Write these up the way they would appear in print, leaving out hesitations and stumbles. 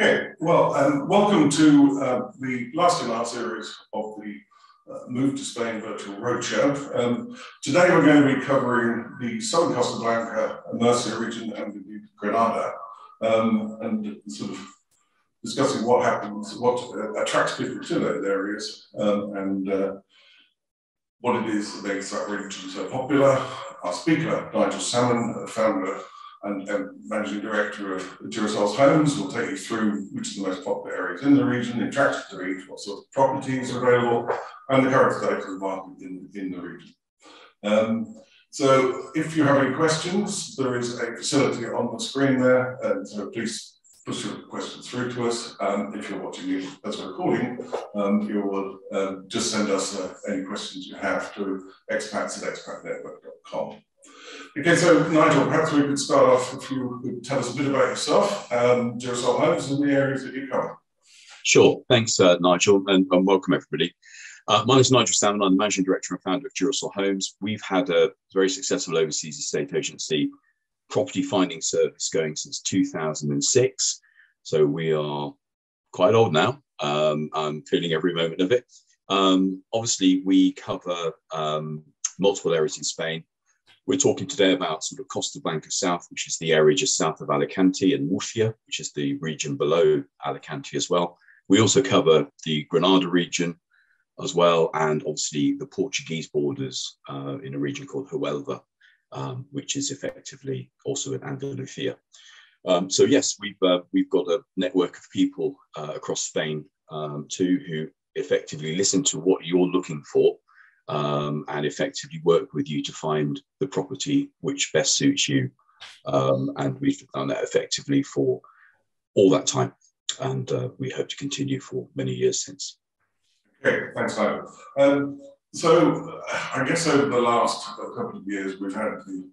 Okay, well, welcome to the last in our series of the Move to Spain virtual roadshow. Today we're going to be covering the southern Costa Blanca, Murcia region, and indeed Granada, and sort of discussing what happens, what attracts people to those areas, and what it is that makes that region so popular. Our speaker, Nigel Salmon, founder and managing director of Girasol's Homes, will take you through which are the most popular areas in the region, the attractions to each, what sort of properties are available, and the current state of the market in the region. So if you have any questions, there is a facility on the screen there, and so please push your questions through to us. If you're watching it as a recording, you will just send us any questions you have to expats@expatnetwork.com. Okay, so Nigel, perhaps we could start off if you could tell us a bit about yourself, Girasol Homes, and the areas that you cover. Sure, thanks Nigel, and welcome everybody. My name is Nigel Salmon. I'm the Managing Director and Founder of Girasol Homes. We've had a very successful overseas estate agency property finding service going since 2006. So we are quite old now. I'm feeling every moment of it. Obviously, we cover multiple areas in Spain. We're talking today about sort of Costa Blanca South, which is the area just south of Alicante, and Murcia, which is the region below Alicante as well. We also cover the Granada region as well, and obviously the Portuguese borders in a region called Huelva, which is effectively also in Andalusia. So yes, we've got a network of people across Spain too, who effectively listen to what you're looking for and effectively work with you to find the property which best suits you. And we've done that effectively for all that time, and we hope to continue for many years since. Okay, thanks, Simon. So I guess over the last couple of years, we've had the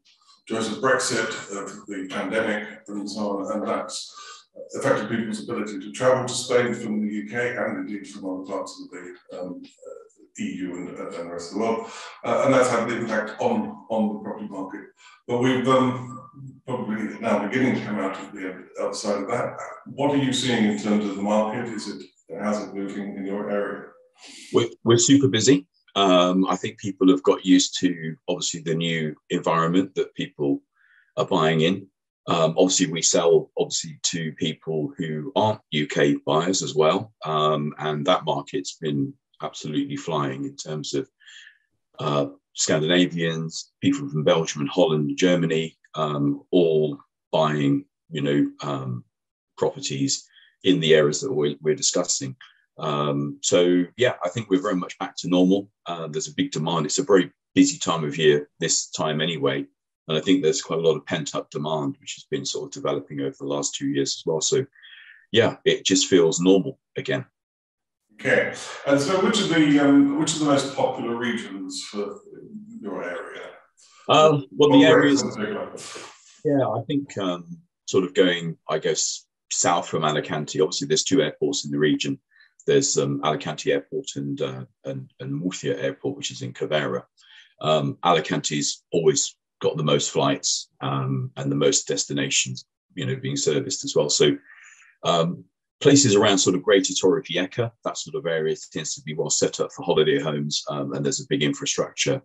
joys of Brexit, of the pandemic, and so on, and that's affected people's ability to travel to Spain from the UK and indeed from other parts of the EU and the rest of the world, and that's had an impact on the property market. But we've probably now beginning to come out of the outside of that. What are you seeing in terms of the market? How's it moving in your area? We're super busy. I think people have got used to obviously the new environment that people are buying in. Obviously, we sell to people who aren't UK buyers as well, and that market's been absolutely flying in terms of Scandinavians, people from Belgium and Holland, Germany, all buying, properties in the areas that we're discussing. So yeah, I think we're very much back to normal. There's a big demand. It's a very busy time of year this time anyway, and I think there's quite a lot of pent-up demand which has been sort of developing over the last 2 years as well. So yeah, it just feels normal again. Okay, and so which are the most popular regions for your area? Well, the areas, yeah, I think sort of going, I guess, south from Alicante. Obviously, there's two airports in the region. There's Alicante Airport and Murcia Airport, which is in Cabrera. Alicante's always got the most flights and the most destinations, being serviced as well. So places around sort of Greater Torrevieja, that sort of area tends to be well set up for holiday homes, and there's a big infrastructure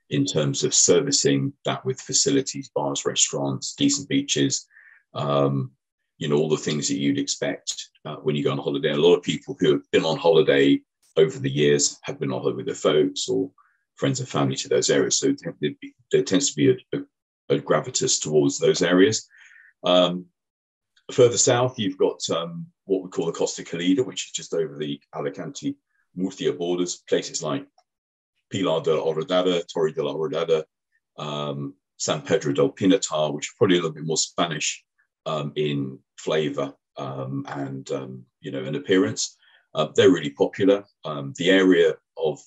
in terms of servicing that with facilities, bars, restaurants, decent beaches, all the things that you'd expect when you go on holiday. A lot of people who have been on holiday over the years have been on holiday with their folks or friends and family to those areas. So there tends to be a gravitas towards those areas. Further south, you've got what we call the Costa, which is just over the Alicante-Murcia borders, places like Pilar de la Horadada, Torre de la Horadada, San Pedro del Pinatar, which are probably a little bit more Spanish in flavour and in appearance. They're really popular. The area of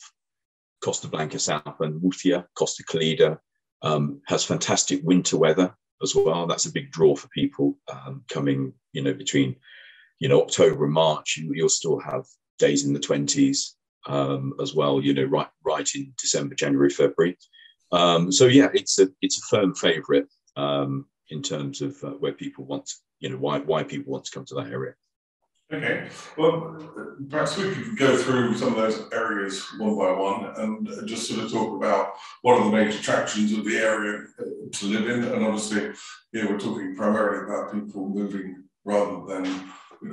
Costa Blanca South and Murcia, Costa Calida, has fantastic winter weather as well. That's a big draw for people coming, between, October and March. You'll still have days in the 20s as well, right in December, January, February. So yeah, it's a firm favourite in terms of where people want, why people want to come to that area. Okay, well, perhaps we could go through some of those areas one by one and just sort of talk about what are the major attractions of the area to live in. And obviously, we're talking primarily about people moving rather than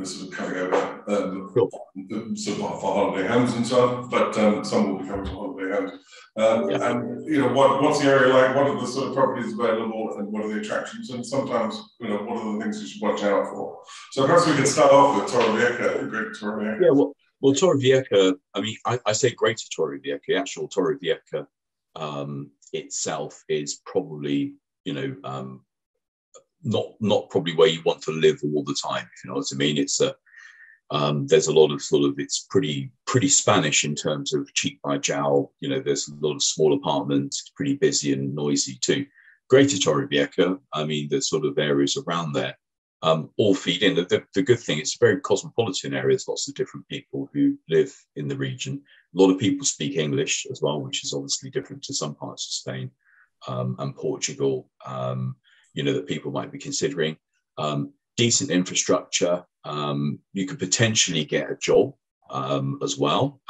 sort of coming over sort of for holiday homes and so on. But some will be coming to holiday homes. And what's the area like? What are the sort of properties available, and what are the attractions? And sometimes, what are the things you should watch out for? So perhaps we can start off with Torrevieja, Great Torrevieja. Yeah, well, Torrevieja. I mean, I say Greater Torrevieja. The actual Torrevieja itself is probably, not probably where you want to live all the time. If you know what I mean. It's there's a lot of it's pretty Spanish in terms of cheap by jowl. There's a lot of small apartments. It's pretty busy and noisy too. Greater Torrevieja, I mean, the sort of areas around there all feed in. The good thing, it's a very cosmopolitan area. There's lots of different people who live in the region. A lot of people speak English as well, which is obviously different to some parts of Spain and Portugal, that people might be considering. Decent infrastructure. You could potentially get a job as well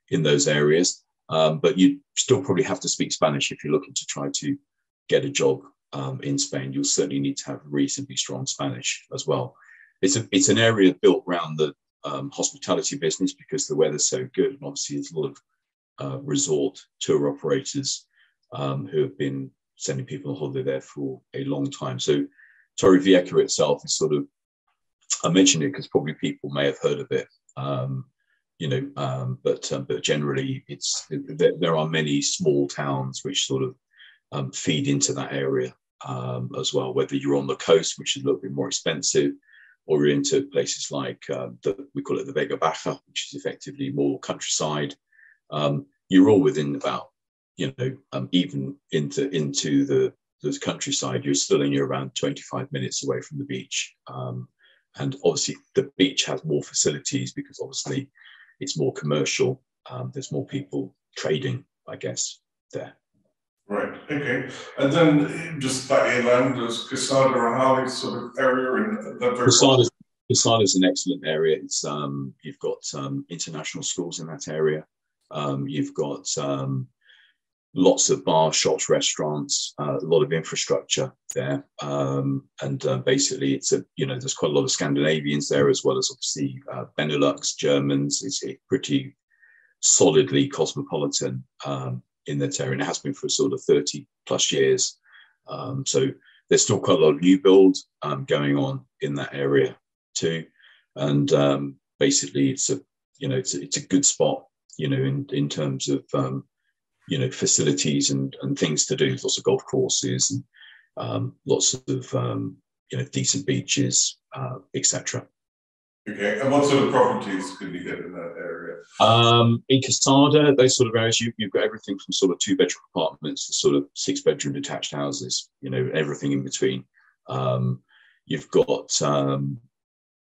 in those areas, but you still probably have to speak Spanish if you're looking to try to get a job in Spain. You'll certainly need to have reasonably strong Spanish as well. It's an area built around the hospitality business because the weather's so good, and obviously there's a lot of resort tour operators who have been sending people on holiday there for a long time. So Torrevieja itself is sort of, I mention it because probably people may have heard of it, but generally there are many small towns which sort of feed into that area as well, whether you're on the coast, which is a little bit more expensive, or you're into places like we call it the Vega Baja, which is effectively more countryside. You're all within about, even into the countryside, you're still only around 25 minutes away from the beach. And obviously the beach has more facilities because obviously it's more commercial. There's more people trading, I guess, there. Right, okay. And then just that inland, there's Costa and Harley sort of area in that very Costa is an excellent area. It's you've got international schools in that area. You've got lots of bars, shops, restaurants, a lot of infrastructure there, and basically it's there's quite a lot of Scandinavians there as well as obviously Benelux, Germans. It's pretty solidly cosmopolitan in that area, and it has been for sort of 30 plus years. So there's still quite a lot of new build going on in that area too, and basically it's a good spot, in terms of facilities and things to do. There's lots of golf courses and lots of decent beaches, etc. Okay, and what sort of properties can you get in that area? In Costa, those sort of areas, you've got everything from sort of 2-bedroom apartments to sort of 6-bedroom detached houses. Everything in between. You've got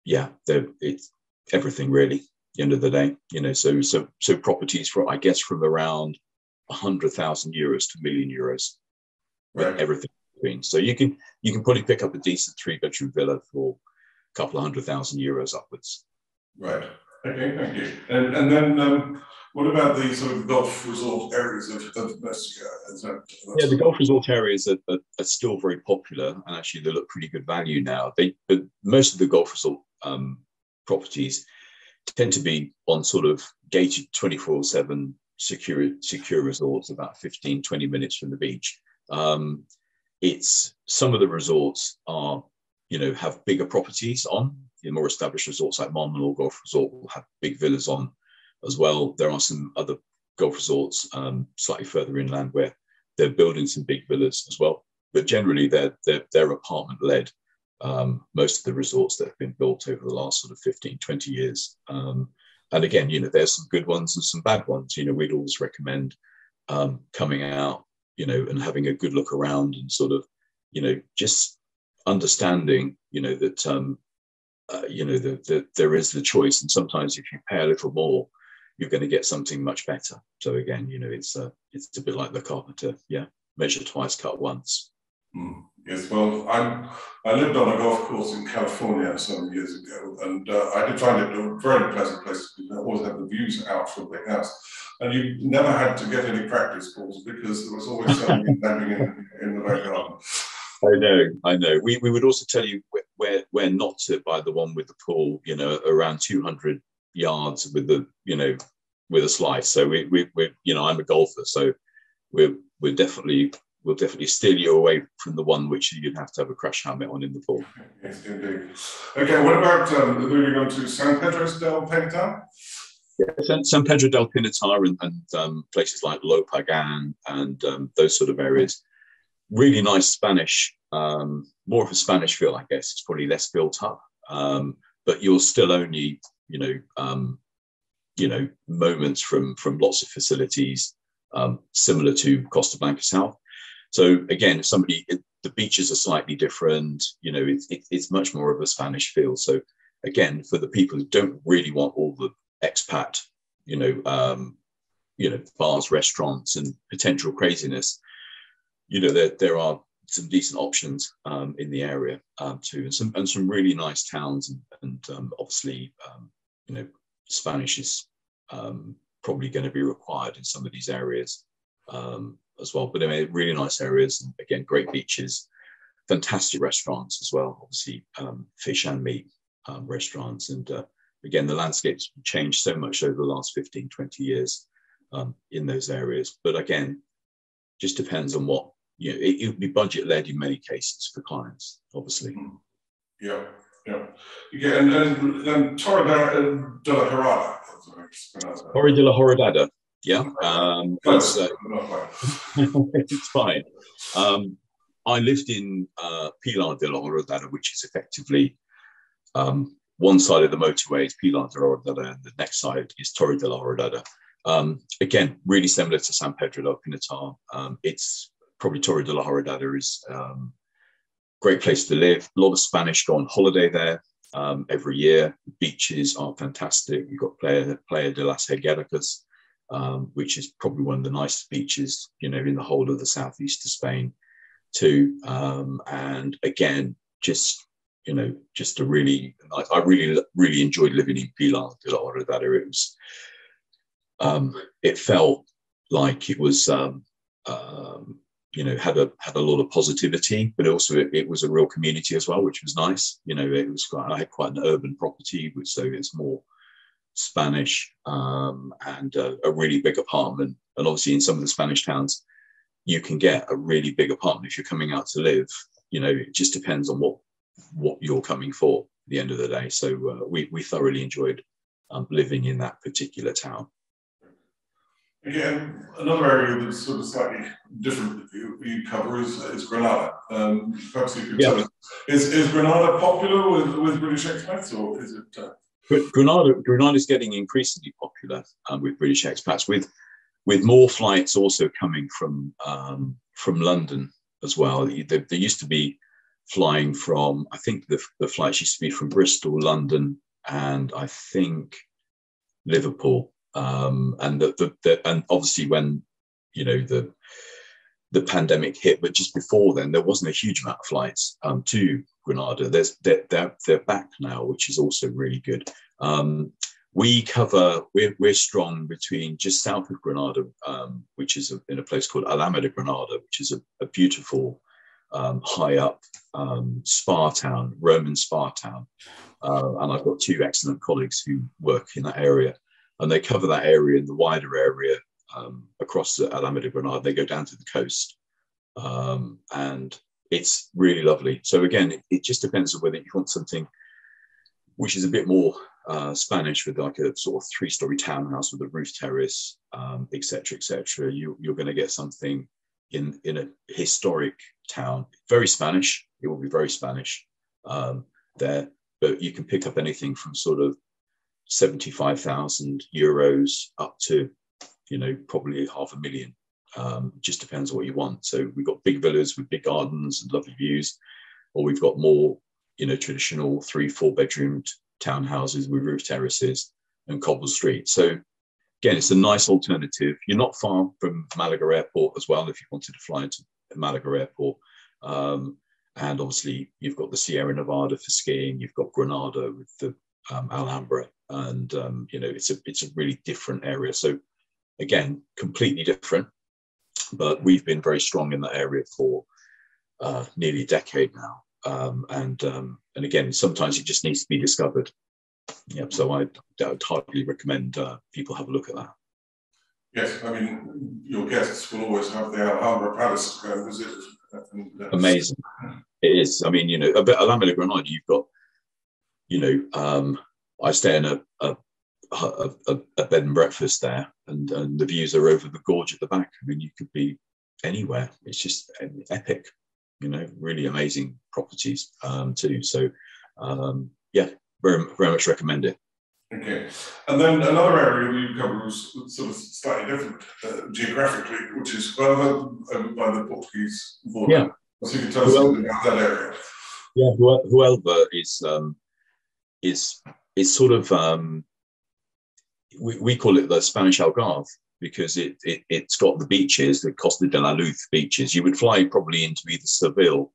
it's everything really. At the end of the day, so properties for, I guess, from around 100,000 euros to €1 million, right. Everything in between. So you can probably pick up a decent 3-bedroom villa for a couple of €100,000 upwards. Right. Okay, thank you. And then what about the sort of golf resort areas of Murcia? Yeah, the golf resort areas are still very popular, and actually they look pretty good value now. But most of the golf resort properties tend to be on sort of gated 24/7 secure resorts, about 15-20 minutes from the beach. It's some of the resorts are, have bigger properties on. The more established resorts like Marmenor Golf Resort will have big villas on as well. There are some other golf resorts slightly further inland where they're building some big villas as well. But generally they're apartment led. Most of the resorts that have been built over the last sort of 15-20 years. And again, there's some good ones and some bad ones. We'd always recommend coming out, and having a good look around and sort of, just understanding, that there is the choice. And sometimes if you pay a little more, you're going to get something much better. So again, it's a bit like the carpenter. Yeah, measure twice, cut once. Yes, well, I lived on a golf course in California some years ago, and I did find it a very pleasant place because I always had the views out from the house. And you never had to get any practice balls because there was always somebody standing in the back garden. I know. We would also tell you where not to buy the one with the pool, you know, around 200 yards with the, you know, with a slice. So we you know, I'm a golfer, so we'll definitely steer you away from the one which you'd have to have a crash helmet on in the pool. Yes, indeed. Okay, what about moving on to San Pedro del Pinatar? Yeah, San Pedro del Pinatar and places like Lopagan and those sort of areas. Really nice Spanish, more of a Spanish feel, I guess. It's probably less built up, but you're still only, you know, moments from lots of facilities similar to Costa Blanca South. So again, if the beaches are slightly different, you know, it's much more of a Spanish feel. So again, for the people who don't really want all the expat, you know, bars, restaurants, and potential craziness, you know, there are some decent options in the area too, and some really nice towns, and obviously, you know, Spanish is probably going to be required in some of these areas as well. But I mean, really nice areas, and again, great beaches, fantastic restaurants as well. Obviously, fish and meat restaurants, and again, the landscape's changed so much over the last 15, 20 years in those areas. But again, just depends on what, you know, it would be budget led in many cases for clients, obviously. Yeah. And Torre de la Horada. Torre de la Horadada. Yeah. It's fine. I lived in Pilar de la Horadada, which is effectively one side of the motorway is Pilar de la Horadada, and the next side is Torre de la Horadada. Again, really similar to San Pedro del Pinatar. It's probably Torre de la Horadada is great place to live. A lot of Spanish go on holiday there every year. The beaches are fantastic. You've got Playa de las Higuericas, which is probably one of the nicest beaches, you know, in the whole of the southeast of Spain too. And again, just, you know, just a really, I really enjoyed living in Pilar de la Horadada. It was, it felt like it was, you know, had a lot of positivity, but also it was a real community as well, which was nice. You know, I had quite an urban property, so it's more Spanish, and a really big apartment. And obviously in some of the Spanish towns, you can get a really big apartment if you're coming out to live. You know, it just depends on what you're coming for at the end of the day. So we thoroughly enjoyed living in that particular town. Again, another area that's sort of slightly different that you cover is Granada. Perhaps you could tell us, is Granada popular with British expats, or is it? Granada is getting increasingly popular with British expats, with more flights also coming from London as well. There used to be flying from, I think the flights used to be from Bristol, London, and I think Liverpool. And and obviously when, you know, the pandemic hit, but just before then there wasn't a huge amount of flights to Granada. They're back now, which is also really good. We're strong between just south of Granada, which is in a place called Alameda Granada, which is a beautiful high up spa town, Roman spa town, and I've got two excellent colleagues who work in that area. And they cover that area and the wider area across the Alameda Granada. They go down to the coast, and it's really lovely. So again, it just depends on whether you want something which is a bit more Spanish, with like a sort of 3-story townhouse with a roof terrace, etc., etc. You're going to get something in a historic town, very Spanish. It will be very Spanish there, but you can pick up anything from sort of 75,000 euros up to, you know, probably 500,000. Just depends what you want. So we've got big villas with big gardens and lovely views, or we've got more, you know, traditional 3-4 bedroomed townhouses with roof terraces and cobbled streets. So again, it's a nice alternative. You're not far from Malaga Airport as well, if you wanted to fly into Malaga Airport. And obviously, you've got the Sierra Nevada for skiing. You've got Granada with the Alhambra, and it's a really different area. So again, completely different. But we've been very strong in that area for nearly a decade now. And again, sometimes it just needs to be discovered. Yep. So I'd hardly recommend people have a look at that. Yes, I mean, your guests will always have the Alhambra Palace to go and visit. Amazing. It is. I mean, Alhambra Granada, you've got, I stay in a bed and breakfast there, and the views are over the gorge at the back. I mean, you could be anywhere. It's just epic, really amazing properties too. So, yeah, very, very much recommend it. Okay, and then another area you cover was sort of slightly different geographically, which is over by the Portuguese border. Yeah. So you can tell us a bit about that area. Yeah, Huelva is sort of we call it the Spanish Algarve, because it's got the beaches, the Costa de la Luz beaches. You would fly probably into either Seville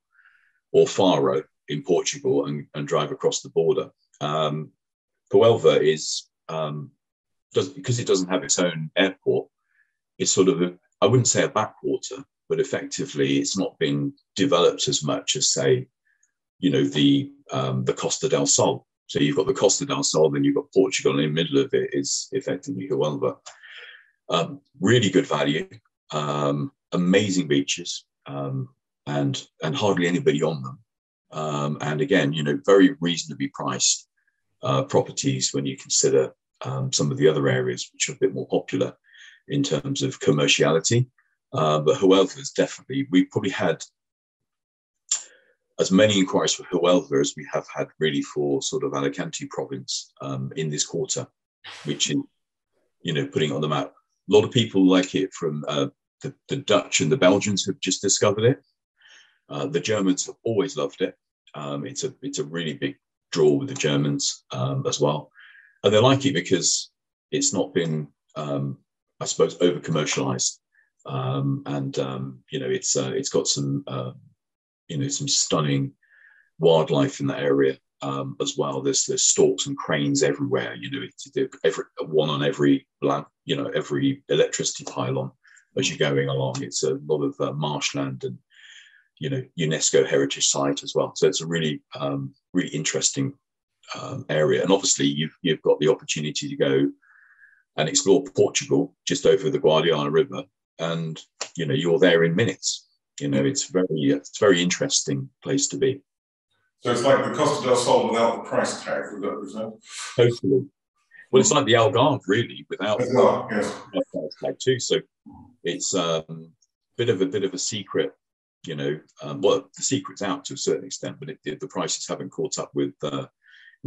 or Faro in Portugal and drive across the border. Huelva is, because it doesn't have its own airport, it's sort of, I wouldn't say a backwater, but effectively it's not been developed as much as, say, the Costa del Sol. So you've got the Costa del Sol, then you've got Portugal, and in the middle of it is effectively Huelva. Really good value, amazing beaches, and hardly anybody on them. And again, very reasonably priced properties when you consider some of the other areas which are a bit more popular in terms of commerciality. But Huelva is definitely, we probably had as many inquiries for Huelva as we have had really for sort of Alicante province in this quarter, which is, putting it on the map. A lot of people like it from the Dutch and the Belgians have just discovered it. The Germans have always loved it. It's a really big draw with the Germans as well. And they like it because it's not been, I suppose, over commercialized. It's got some, some stunning wildlife in that area as well. There's storks and cranes everywhere. Every one on every every electricity pylon as you're going along. It's a lot of marshland and UNESCO heritage site as well. So it's a really really interesting area. And obviously you've got the opportunity to go and explore Portugal just over the Guadiana River, and you're there in minutes. It's very interesting place to be. So it's like the Costa del Sol without the price tag, would that be so? Totally. Well, it's like the Algarve really without the price tag too. So it's a bit of a secret. The secret's out to a certain extent, but the prices haven't caught up with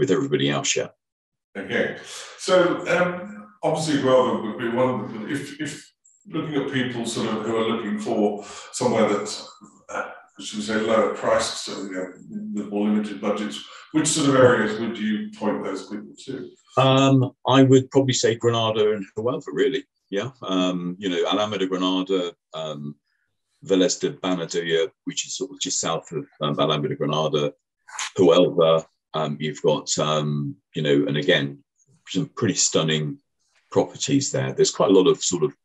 everybody else yet. Okay, so obviously, Guelph would be one of the, if looking at people sort of who are looking for somewhere that's, should we say, lower priced, so with more limited budgets, which sort of areas would you point those people to? I would probably say Granada and Huelva, really. Yeah, Alhambra de Granada, Vélez de Banadilla, which is sort of just south of Alhambra de Granada, Huelva. You've got, and again, some pretty stunning properties there. There's quite a lot of sort of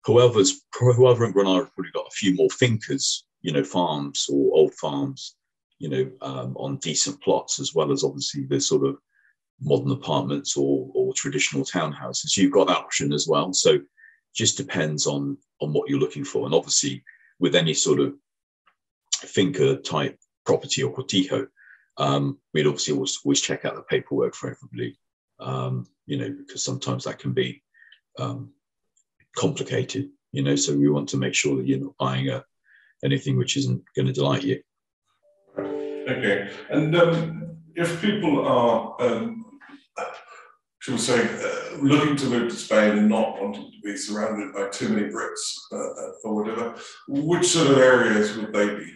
Huelva and Granada have probably got a few more fincas, farms or old farms, on decent plots, as well as obviously the sort of modern apartments or traditional townhouses. You've got that option as well. So just depends on what you're looking for. And obviously with any sort of finca type property or cortijo, we'd obviously always check out the paperwork for everybody, because sometimes that can be complicated, so we want to make sure that you're not buying anything which isn't going to delight you. Okay, and if people are, shall we say, looking to move to Spain and not wanting to be surrounded by too many Brits or whatever, which sort of areas would they be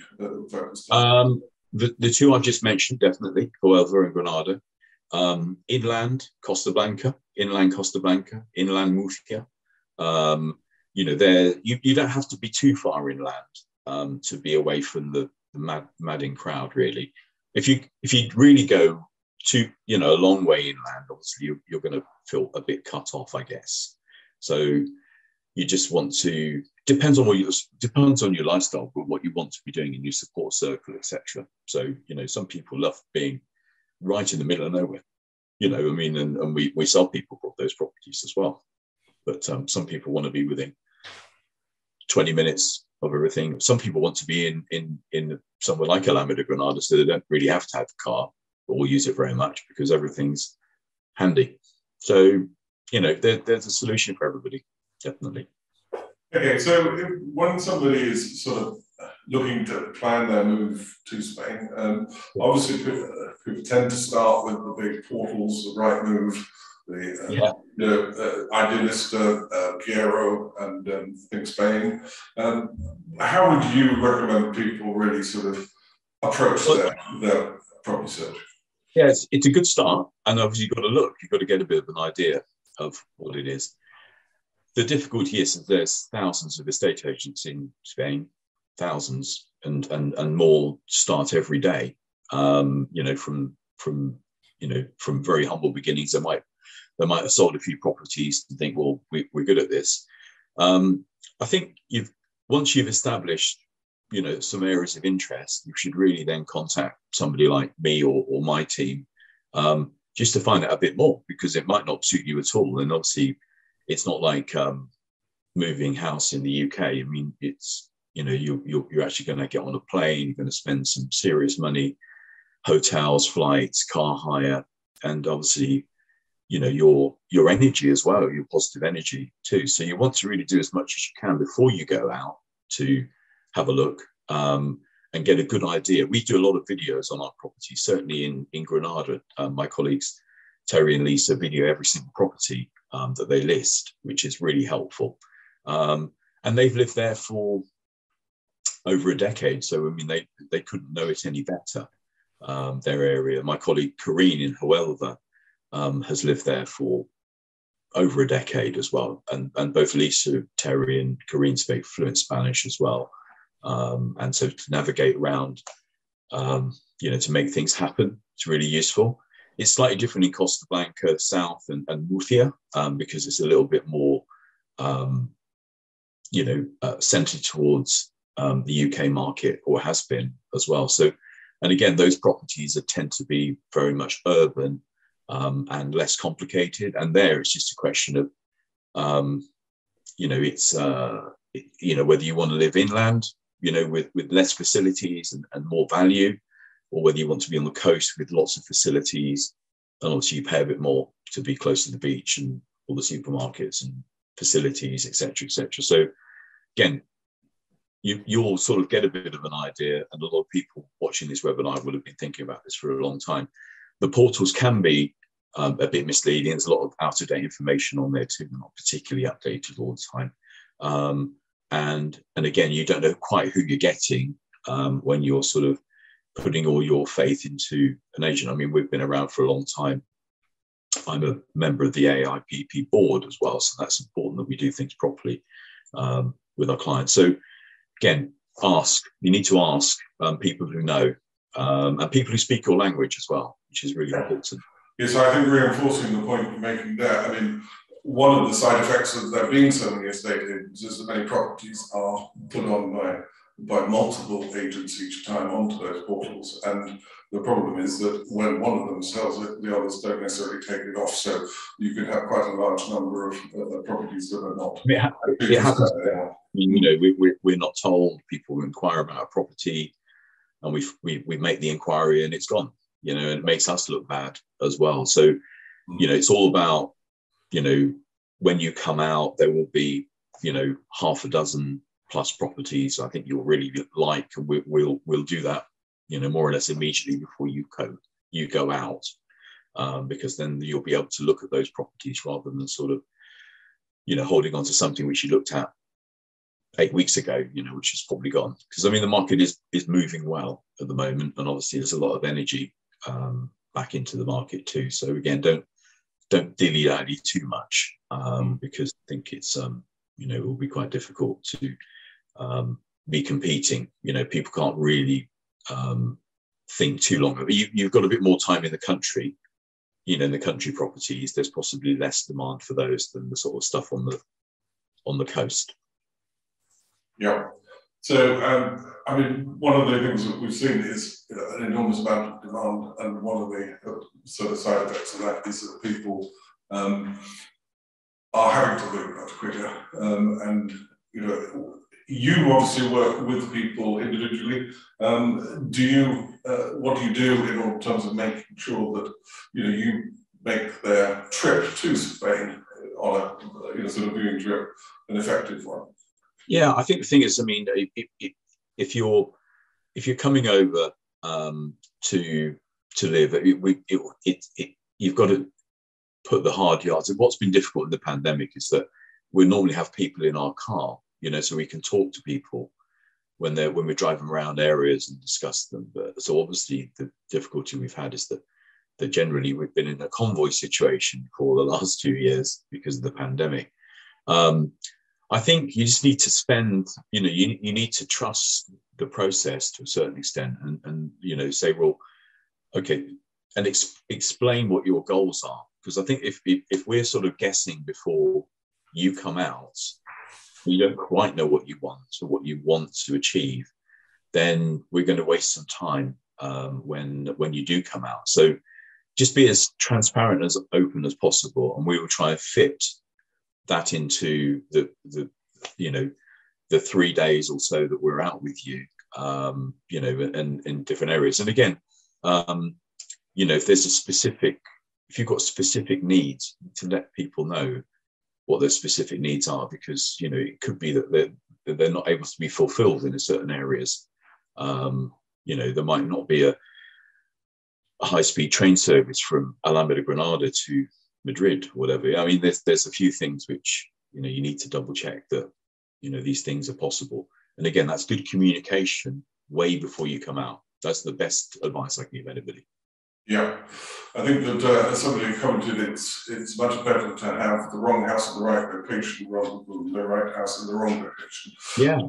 focused on? The two I've just mentioned, definitely, Huelva and Granada. Inland Blanca, inland Murcia. You don't have to be too far inland to be away from the madding crowd, really. If you really go to, you know, a long way inland, obviously you're going to feel a bit cut off, I guess. So you just want to, depends on your lifestyle, but what you want to be doing in your support circle, etc. So, you know, some people love being right in the middle of nowhere, you know, I mean, and we sell people those properties as well. But some people want to be within 20 minutes of everything. Some people want to be in somewhere like Alicante, Granada, so they don't really have to have a car or use it very much because everything's handy. So, you know, there's a solution for everybody, definitely. Okay, so when somebody is sort of looking to plan their move to Spain, obviously people tend to start with the big portals, the Rightmove, the Idealista, Piero, and Think Spain. How would you recommend people really sort of approach their property search? Yeah, it's a good start, and obviously you've got to look. You've got to get a bit of an idea of what it is. The difficulty is that there's thousands of estate agents in Spain, thousands, and more start every day. You know, from very humble beginnings, they might have sold a few properties and think, well, we're good at this. I think once you've established, you know, some areas of interest, you should really then contact somebody like me or my team, just to find out a bit more, because it might not suit you at all. And obviously, it's not like moving house in the UK. I mean, it's, you know, you're actually going to get on a plane, you're going to spend some serious money, hotels, flights, car hire, and obviously, you know, your energy as well, your positive energy too. So you want to really do as much as you can before you go out to have a look and get a good idea. We do a lot of videos on our property, certainly in Granada. My colleagues Terry and Lisa video every single property that they list, which is really helpful. And they've lived there for over a decade, so I mean they couldn't know it any better. Their area. My colleague Corinne in Huelva has lived there for over a decade as well, and both Lisa, Terry, and Corinne speak fluent Spanish as well. And so to navigate around, you know, to make things happen, it's really useful. It's slightly different in Costa Blanca South and Murcia, because it's a little bit more, you know, centered towards the UK market, or has been as well. So, and again, those properties tend to be very much urban and less complicated. And there, it's just a question of, you know, it's, you know, whether you want to live inland, you know, with less facilities and more value, or whether you want to be on the coast with lots of facilities, and obviously you pay a bit more to be close to the beach and all the supermarkets and facilities, etc., etc. So again, you'll sort of get a bit of an idea, and a lot of people watching this webinar will have been thinking about this for a long time. The portals can be a bit misleading. There's a lot of out-of-date information on there too, not particularly updated all the time. And again, you don't know quite who you're getting when you're sort of putting all your faith into an agent. I mean, we've been around for a long time. I'm a member of the AIPP board as well, so that's important that we do things properly with our clients. So again, you need to ask people who know, and people who speak your language as well, which is really important. Yes, I think reinforcing the point you're making there, I mean, one of the side effects of there being so many estate agents is that many properties are put on by multiple agents each time onto those portals. And the problem is that when one of them sells it, the others don't necessarily take it off. So you could have quite a large number of properties that are not. It happens. You know, we're not told. People inquire about a property, and we make the inquiry and it's gone. You know, and it makes us look bad as well. So, you know, it's all about, you know, when you come out, there will be, you know, half a dozen plus properties I think you'll really like, and we'll do that, you know, more or less immediately before you go out, because then you'll be able to look at those properties rather than sort of, you know, holding on to something which you looked at 8 weeks ago, you know, which is probably gone. Because I mean, the market is moving well at the moment, and obviously there's a lot of energy back into the market too. So again, don't dilly-dally too much, because I think it's you know, it will be quite difficult to be competing. You know, people can't really think too long. You've got a bit more time in the country, you know, in the country properties. There's possibly less demand for those than the sort of stuff on the coast. Yeah. So, I mean, one of the things that we've seen is an enormous amount of demand, and one of the sort of side effects of that is that people are having to move much quicker. And, you know, you obviously work with people individually. What do you do in terms of making sure that, you know, you make their trip to Spain on a, you know, sort of viewing trip an effective one? Yeah, I think the thing is, I mean, if you're coming over to live, you've got to put the hard yards. And what's been difficult in the pandemic is that we normally have people in our car, you know, so we can talk to people when we're driving around areas and discuss them. But so obviously the difficulty we've had is that generally we've been in a convoy situation for the last 2 years because of the pandemic. I think you just need to spend, you know, you need to trust the process to a certain extent, and you know, say, well, okay, and explain what your goals are. Because I think if we're sort of guessing before you come out, you don't quite know what you want or what you want to achieve, then we're going to waste some time when you do come out. So just be as transparent, as open as possible, and we will try and fit that into the you know, the 3 days or so that we're out with you, you know, and in different areas. And again, you know, if you've got specific needs, to let people know what those specific needs are, because, you know, it could be that they're not able to be fulfilled in certain areas. You know, there might not be a high-speed train service from Alameda Granada to Madrid, or whatever. I mean, there's a few things which, you know, you need to double check that, you know, these things are possible. And again, that's good communication way before you come out. That's the best advice I can give anybody. Yeah, I think that as somebody commented, it's much better to have the wrong house in the right location rather than the right house in the wrong location. Yeah,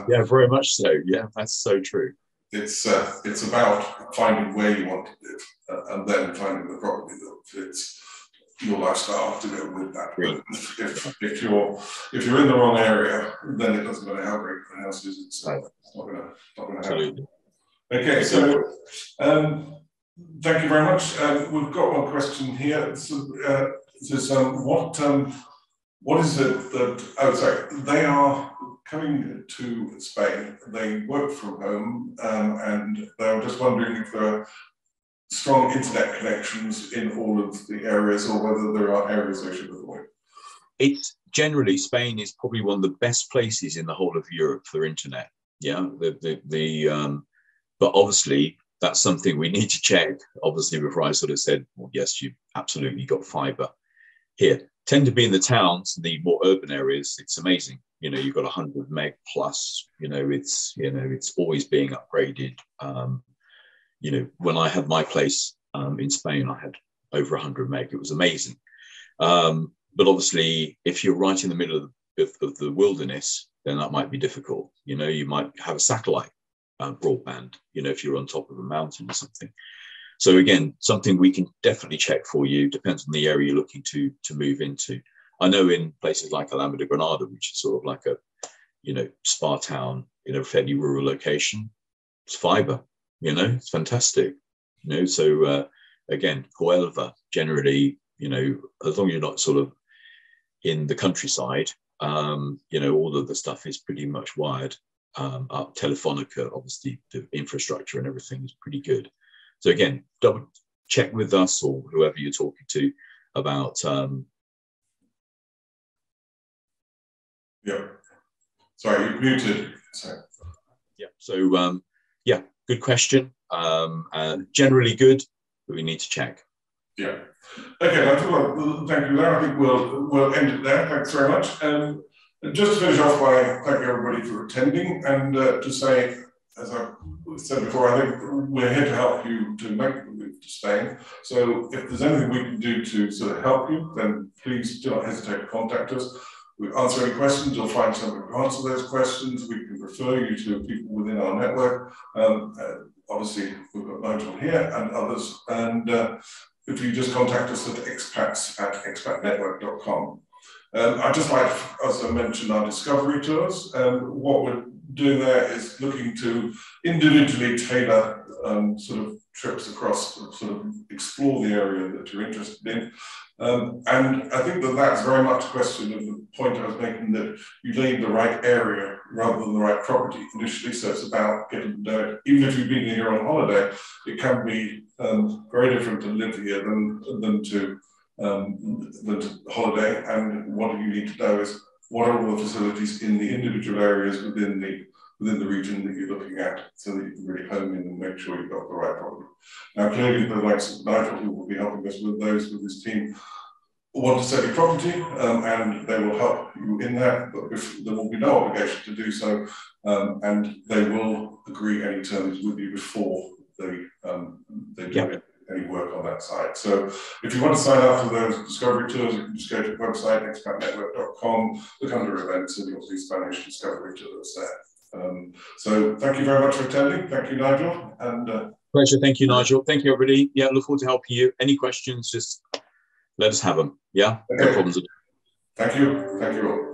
yeah, very much so. Yeah, that's so true. It's about finding where you want to live, and then finding the property that fits your lifestyle to go with that. But if you're in the wrong area, then it doesn't matter how great the house is. It's not going to happen. Okay, so thank you very much. We've got one question here. It says, what is it that they are coming to Spain? They work from home, and they were just wondering if there are strong internet connections in all of the areas, or whether there are areas they should avoid. It's generally, Spain is probably one of the best places in the whole of Europe for internet. Yeah, but obviously that's something we need to check. Obviously, before I sort of said, well, yes, you've absolutely got fiber here. Tend to be in the towns, the more urban areas. It's amazing. You know, you've got 100 meg plus. You know, it's always being upgraded. You know, when I had my place in Spain, I had over 100 meg. It was amazing. But obviously, if you're right in the middle of the wilderness, then that might be difficult. You know, you might have a satellite broadband, you know, if you're on top of a mountain or something. So again, something we can definitely check for you. Depends on the area you're looking to move into. I know in places like Alameda Granada, which is sort of like a, you know, spa town, you know, fairly rural location, it's fiber. You know, it's fantastic. You know, so again, Huelva generally, you know, as long as you're not sort of in the countryside, you know, all of the stuff is pretty much wired up. Telefonica, obviously, the infrastructure and everything is pretty good. So again, double check with us or whoever you're talking to about. Yeah. Sorry, you're muted. Sorry. Yeah. So yeah. Good question. Generally good, but we need to check. Yeah. Okay, well, thank you there. I think we'll end it there. Thanks very much. Just to finish off by thanking everybody for attending, and to say, as I said before, I think we're here to help you to make the move to Spain. So if there's anything we can do to sort of help you, then please do not hesitate to contact us. we answer any questions or find somebody to answer those questions. We can refer you to people within our network. Obviously, we've got Nigel here and others. And if you just contact us at expats@expatnetwork.com. I'd just like, as I mentioned, our discovery tours. What we're doing there is looking to individually tailor sort of trips across to sort of explore the area that you're interested in. And I think that that's very much a question of the point I was making, that you need the right area rather than the right property initially. So it's about getting to know it. Even if you've been here on holiday, it can be very different to live here than to holiday. And what you need to know is what are all the facilities in the individual areas within the region that you're looking at, so that you can really home in and make sure you've got the right property. Now, clearly, the likes of Nigel, who will be helping us with those with his team, want to sell your property, and they will help you in that, but there will be no obligation to do so, and they will agree any terms with you before they do any work on that site. So if you want to sign up for those discovery tours, you can just go to the website, expatnetwork.com, look under events, and you'll see Spanish discovery tours there. So thank you very much for attending. Thank you, Nigel. And pleasure. Thank you, Nigel. Thank you, everybody. Yeah, look forward to helping you. Any questions, just let us have them. Yeah, okay. No problems at all. Thank you. Thank you all.